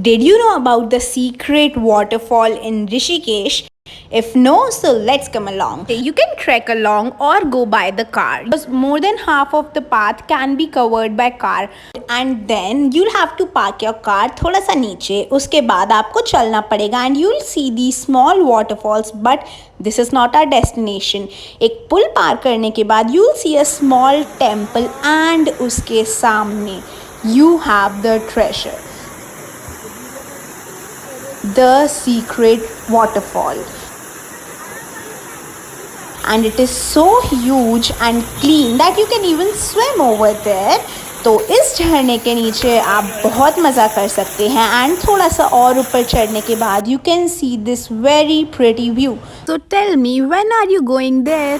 Did you know about the secret waterfall in Rishikesh? If no, so let's come along. You can trek along or go by the car because more than half of the path can be covered by car, and then you'll have to park your car थोड़ा सा नीचे. उसके बाद आपको चलना पड़ेगा and you'll see these small waterfalls, but this is not our destination. एक पुल पार करने के बाद you'll see a small temple and उसके सामने you have the treasure, the secret waterfall, and it is so huge and clean that you can even swim over there. तो इस झरने के नीचे आप बहुत मज़ा कर सकते हैं एंड थोड़ा सा और ऊपर चढ़ने के बाद you can see this very pretty view. So tell me, when are you going there?